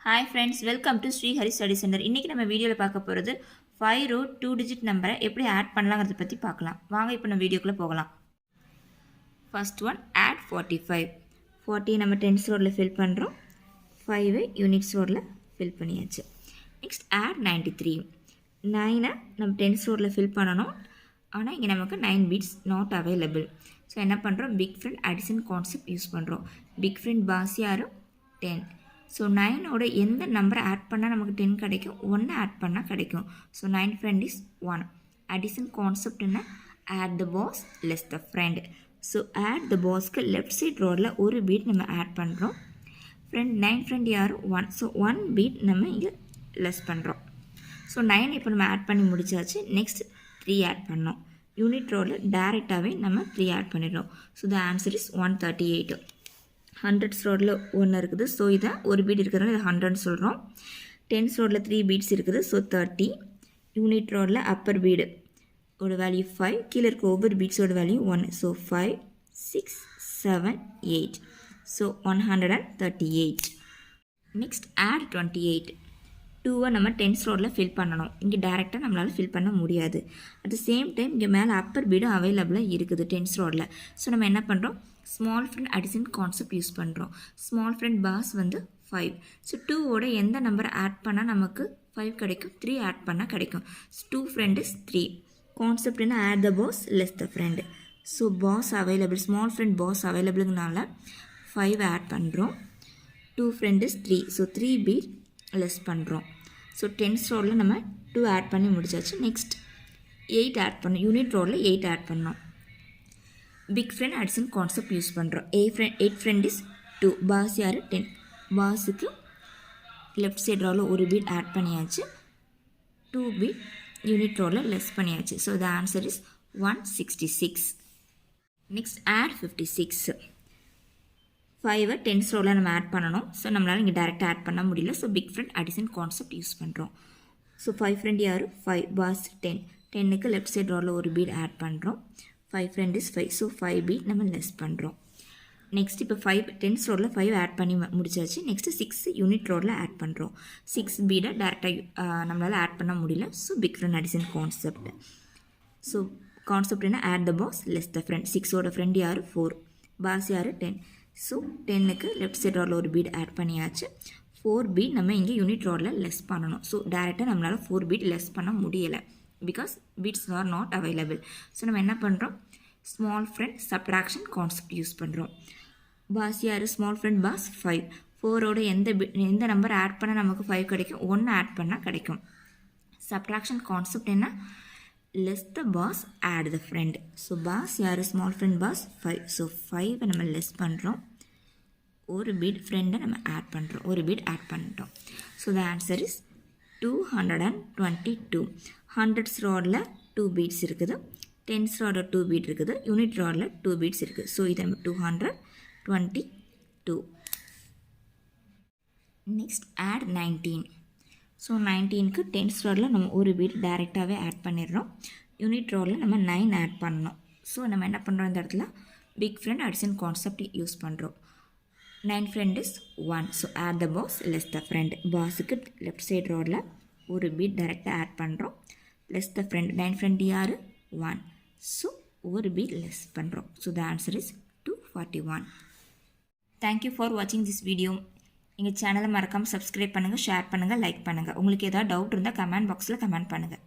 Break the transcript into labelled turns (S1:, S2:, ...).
S1: Hi friends, welcome to Shreehari Study Center. இன்னைக்கு நம்ம வீடியோல பார்க்க போறது 5 row 2 digit நம்பரை எப்படி ஆட் பண்ணலாம்ங்கறத பத்தி பார்க்கலாம். வாங்க இப்போ நம்ம வீடியோக்குள்ள போகலாம். First one add 45. 40 நம்ம tens row ல fill பண்றோம். 5 units row ல fill பண்ணியாச்சு. Next add 93. 9 நம்ம tens row ல fill பண்ணனும். ஆனா இங்க நமக்கு 9 bits not available. So என்ன பண்றோம்? Big friend addition concept use பண்றோம். Big friend பாஸ் யாரு? 10. ஸோ 9ஓட எந்த நம்பரை ஆட் பண்ணால் நமக்கு 10 கிடைக்கும், 1 ஆட் பண்ணால் கிடைக்கும். So 9 friend is 1. Addition concept என்ன? Add the boss less the friend. So add the பாஸ்க்கு லெஃப்ட் சைட் ரோடில் ஒரு பீட் நம்ம ஆட் பண்ணுறோம். ஃப்ரெண்ட் 9 friend யார்? 1. ஸோ 1 பீட் நம்ம இங்கே லெஸ் பண்ணுறோம். ஸோ 9 இப்போ நம்ம ஆட் பண்ணி முடிச்சாச்சு. நெக்ஸ்ட் 3 ஆட் பண்ணோம். யூனிட் ரோடில் டேரெக்டாகவே நம்ம 3 ஆட் பண்ணிடுறோம். So the answer is 138. Hundreds ரோடில் ஒன்று இருக்குது. ஸோ இதை ஒரு பீட் இருக்கிறதுனால இதை 100ன்னு சொல்கிறோம். டென்ஸ் ரோடில் 3 பீட்ஸ் இருக்குது. ஸோ 30. யூனிட் ரோடில் அப்பர் பீடு ஓட வேல்யூ 5, கீழே இருக்க ஒவ்வொரு பீட்ஸோட value 1. So 5, 6, 7, 8. So 138. Next add 28. 2வை நம்ம டென்ஸ் ரோடில் ஃபில் பண்ணணும். இங்கே டேரெக்டாக நம்மளால் ஃபில் பண்ண முடியாது. அட் த சேம் டைம் இங்கே மேலே அப்பர் பீடும் அவைலபிளாக இருக்குது டென்ஸ் ரோடில். ஸோ நம்ம என்ன பண்ணுறோம்? Small friend addition concept use பண்ணுறோம். ஸ்மால் ஃப்ரெண்ட் பாஸ் வந்து 5. ஸோ 2ஓட எந்த நம்பரை ஆட் பண்ணால் நமக்கு 5 கிடைக்கும்? 3 ஆட் பண்ணால் கிடைக்கும். So 2 friend is 3. கான்செப்ட் என்ன? Add the boss less the friend. So boss available, small friend boss அவைலபிளுங்கனால 5 ஆட் பண்ணுறோம். 2 friend is 3. So 3 bead less பண்ணுறோம். ஸோ டென்ஸ் ரோடில் நம்ம 2 ஆட் பண்ணி முடிச்சாச்சு. நெக்ஸ்ட் 8 ஆட் பண்ணோம். யூனிட் ரோடில் 8 ஆட் பண்ணோம். Big friend addition concept use பண்ணுறோம். 8 friend is 2. பாஸ் யார்? 10. பாஸுக்கு லெஃப்ட் சைட் ரோவில் ஒரு பீட் ஆட் பண்ணியாச்சு. 2 பீட் யூனிட் ரோவில் லெஸ் பண்ணியாச்சு. So the answer is 166. Next add 56. 5 tens ரோவில் நம்ம ஆட் பண்ணணும். ஸோ நம்மளால் இங்கே டேரெக்டாக ஆட் பண்ண முடியல. So big friend addition concept use பண்ணுறோம். ஸோ 5 friend யார்? 5. பாஸ் 10. 10க்கு லெஃப்ட் சைட் ரோவில் ஒரு பீட் ஆட் பண்ணுறோம். 5 friend is 5. ஸோ 5 பீட் நம்ம லெஸ் பண்ணுறோம். நெக்ஸ்ட் இப்போ 5 டென்ஸ் ரோடில் 5 ஆட் பண்ணி முடிச்சாச்சு. நெக்ஸ்ட்டு 6 யூனிட் ரோடில் ஆட் பண்ணுறோம். 6 பீடை டேரெக்டாக நம்மளால் ஆட் பண்ண முடியல. So big friend addition concept. So concept என்ன? Add the boss less the friend. 6ஓட ஃப்ரெண்ட் யார்? 4. பாஸ் யார்? 10. ஸோ 10க்கு லெஃப்ட் சைட் ரோடில் ஒரு பீட் ஆட் பண்ணியாச்சு. 4 பீட் நம்ம இங்கே யூனிட் ரோடில் லெஸ் பண்ணணும். ஸோ டேரெக்டாக நம்மளால் 4 பீட் லெஸ் பண்ண முடியலை. Because beads are not available. So நம்ம என்ன பண்ணுறோம்? Small friend subtraction concept use பண்ணுறோம். பாஸ் யார்? Small friend pass 5. 4ஓட எந்த நம்பர் ஆட் பண்ணால் நமக்கு 5 கிடைக்கும்? 1 ஆட் பண்ணால் கிடைக்கும். சப்ட்ராக்ஷன் கான்செப்ட் என்ன? Less the boss add the friend. So boss யார்? Small friend pass 5. ஸோ 5 நம்ம லெஸ் பண்ணுறோம். ஒரு பீட் ஃப்ரெண்டை நம்ம ஆட் பண்ணுறோம். ஒரு பீட் ஆட் பண்ணிட்டோம். So the answer is 222. Hundreds ரோடில் 2 பீட்ஸ் இருக்குது. டென்ஸ் ரோடில் 2 பீட் இருக்குது. யூனிட் ரோடில் 2 பீட்ஸ் இருக்குது. ஸோ இது நம்ம 222. Next add 19. ஸோ 19க்கு டென்ஸ் ரோடில் நம்ம ஒரு பீட் டேரெக்டாகவே ஆட் பண்ணிடுறோம். யூனிட் ரோடில் நம்ம 9 ஆட் பண்ணணும். ஸோ நம்ம என்ன பண்ணுறோம்? இந்த இடத்துல big friend addition concept use பண்ணுறோம். 9 friend is 1. So add the boss less the friend. பாஸுக்கு லெஃப்ட் சைட் ரோடில் ஒரு பீட் டேரெக்டாக ஆட் பண்ணுறோம். Less the friend. 9 friend யார்? 1. ஸோ ஒரு பீட் லெஸ் பண்ணுறோம். So the answer is 241. Thank you for வாட்சிங் திஸ் வீடியோ. எங்கள் சேனலை மறக்காமல் சப்ஸ்கிரைப் பண்ணுங்கள், ஷேர் பண்ணுங்கள், லைக் பண்ணுங்கள். உங்களுக்கு ஏதாவது டவுட் இருந்தால் கமெண்ட் பாக்ஸில் கமெண்ட் பண்ணுங்கள்.